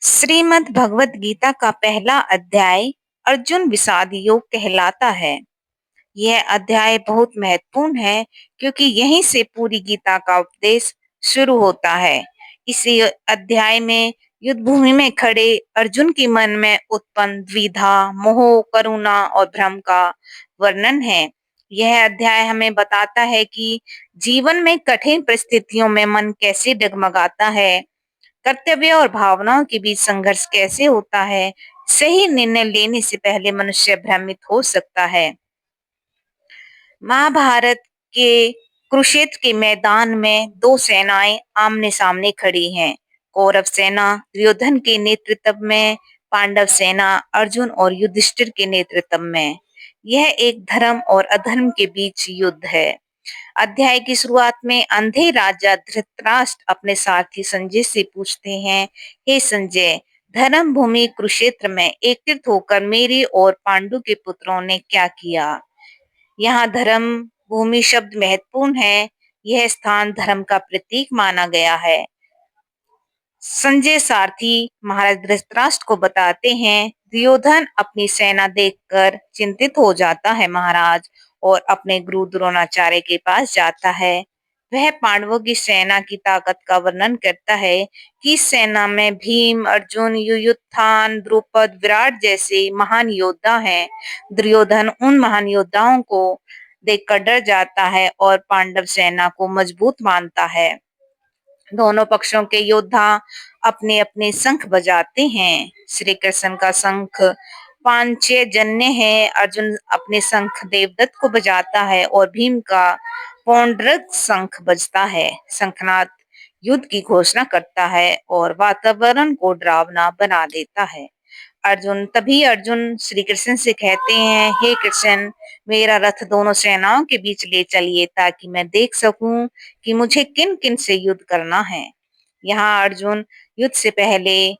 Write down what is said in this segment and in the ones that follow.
श्रीमद् भगवत गीता का पहला अध्याय अर्जुन विषाद योग कहलाता है। यह अध्याय बहुत महत्वपूर्ण है क्योंकि यहीं से पूरी गीता का उपदेश शुरू होता है। इसी अध्याय में युद्ध भूमि में खड़े अर्जुन के मन में उत्पन्न द्विधा, मोह, करुणा और भ्रम का वर्णन है। यह अध्याय हमें बताता है कि जीवन में कठिन परिस्थितियों में मन कैसे डगमगाता है, कर्तव्य और भावनाओं के बीच संघर्ष कैसे होता है, सही निर्णय लेने से पहले मनुष्य भ्रमित हो सकता है। महाभारत के कुरुक्षेत्र के मैदान में दो सेनाएं आमने सामने खड़ी हैं। कौरव सेना दुर्योधन के नेतृत्व में, पांडव सेना अर्जुन और युधिष्ठिर के नेतृत्व में। यह एक धर्म और अधर्म के बीच युद्ध है। अध्याय की शुरुआत में अंधे राजा धृतराष्ट्र अपने सारथी संजय से पूछते हैं, हे संजय, धर्म भूमि कुरुक्षेत्र में एकत्रित होकर मेरे और पांडु के पुत्रों ने क्या किया। यहाँ धर्म भूमि शब्द महत्वपूर्ण है। यह स्थान धर्म का प्रतीक माना गया है। संजय सारथी महाराज धृतराष्ट्र को बताते हैं, दुर्योधन अपनी सेना देखकर चिंतित हो जाता है महाराज, और अपने गुरु द्रोणाचार्य के पास जाता है। वह पांडवों की सेना की ताकत का वर्णन करता है कि इस सेना में भीम, अर्जुन, युयुत्थान, द्रुपद, विराट जैसे महान योद्धा हैं। दुर्योधन उन महान योद्धाओं को देखकर डर जाता है और पांडव सेना को मजबूत मानता है। दोनों पक्षों के योद्धा अपने अपने शंख बजाते हैं। श्री कृष्ण का शंख पांचजन्य है। अर्जुन अपने शंख देवदत्त को बजाता है और भीम का पौंड्रक शंख बजता है। शंखनाद युद्ध की घोषणा करता है और वातावरण को डरावना बना देता है। अर्जुन श्री कृष्ण से कहते हैं, हे कृष्ण, मेरा रथ दोनों सेनाओं के बीच ले चलिए ताकि मैं देख सकूं कि मुझे किन किन से युद्ध करना है। यहाँ अर्जुन युद्ध से पहले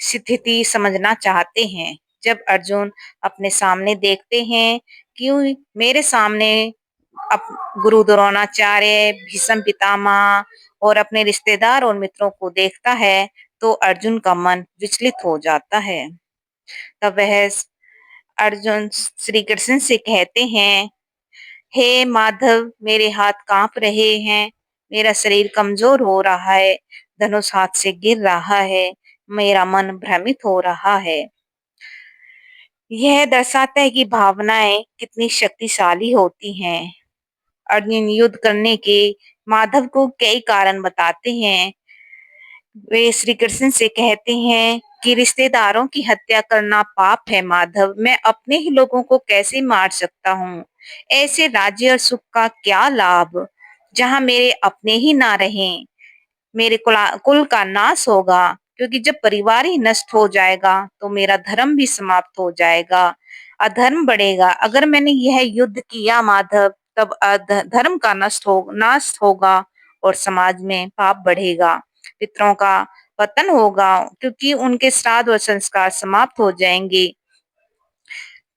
स्थिति समझना चाहते हैं। जब अर्जुन अपने सामने देखते हैं कि मेरे सामने गुरु द्रोणाचार्य, भीष्म पितामह और अपने रिश्तेदार और मित्रों को देखता है तो अर्जुन का मन विचलित हो जाता है। तब वह अर्जुन श्री कृष्ण से कहते हैं, हे माधव, मेरे हाथ कांप रहे हैं, मेरा शरीर कमजोर हो रहा है, धनुष हाथ से गिर रहा है, मेरा मन भ्रमित हो रहा है। यह दर्शाता है कि भावनाएं कितनी शक्तिशाली होती हैं। अर्जुन युद्ध करने के माधव को कई कारण बताते हैं। वे श्री कृष्ण से कहते हैं कि रिश्तेदारों की हत्या करना पाप है माधव, मैं अपने ही लोगों को कैसे मार सकता हूँ। ऐसे राज्य और सुख का क्या लाभ जहाँ मेरे अपने ही ना रहें। मेरे कुल का नाश होगा, क्योंकि जब परिवार ही नष्ट हो जाएगा तो मेरा धर्म भी समाप्त हो जाएगा, अधर्म बढ़ेगा। अगर मैंने यह युद्ध किया माधव, तब धर्म का नाश होगा और समाज में पाप बढ़ेगा, पितरों का पतन होगा क्योंकि उनके श्राद्ध और संस्कार समाप्त हो जाएंगे।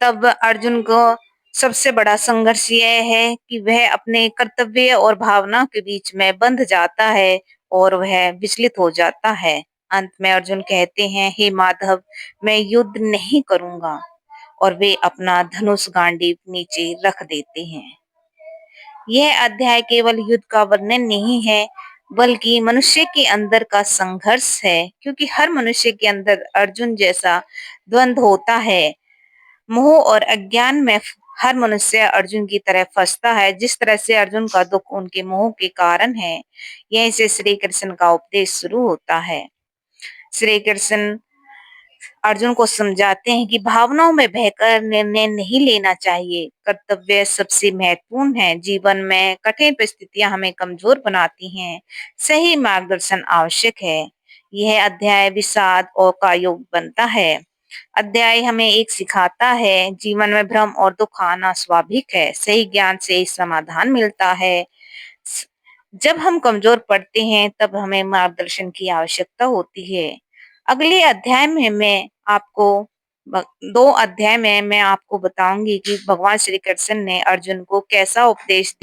तब अर्जुन को सबसे बड़ा संघर्ष यह है कि वह अपने कर्तव्य और भावना के बीच में बंध जाता है और वह विचलित हो जाता है। अंत में अर्जुन कहते हैं, हे माधव, मैं युद्ध नहीं करूंगा, और वे अपना धनुष गांडीव नीचे रख देते हैं। यह अध्याय केवल युद्ध का वर्णन नहीं है, बल्कि मनुष्य के अंदर का संघर्ष है, क्योंकि हर मनुष्य के अंदर अर्जुन जैसा द्वंद्व होता है। मोह और अज्ञान में हर मनुष्य अर्जुन की तरह फंसता है। जिस तरह से अर्जुन का दुख उनके मोह के कारण है। यहीं से श्री कृष्ण का उपदेश शुरू होता है। श्री कृष्ण अर्जुन को समझाते हैं कि भावनाओं में बहकर निर्णय नहीं लेना चाहिए, कर्तव्य सबसे महत्वपूर्ण है। जीवन में कठिन परिस्थितियां हमें कमजोर बनाती हैं, सही मार्गदर्शन आवश्यक है। यह अध्याय विषाद और का योग बनता है। अध्याय हमें एक सिखाता है, जीवन में भ्रम और दुख आना स्वाभाविक है, सही ज्ञान से समाधान मिलता है। जब हम कमजोर पड़ते हैं तब हमें मार्गदर्शन की आवश्यकता होती है। अगले अध्याय में मैं आपको 2 अध्याय में मैं आपको बताऊंगी कि भगवान श्री कृष्ण ने अर्जुन को कैसा उपदेश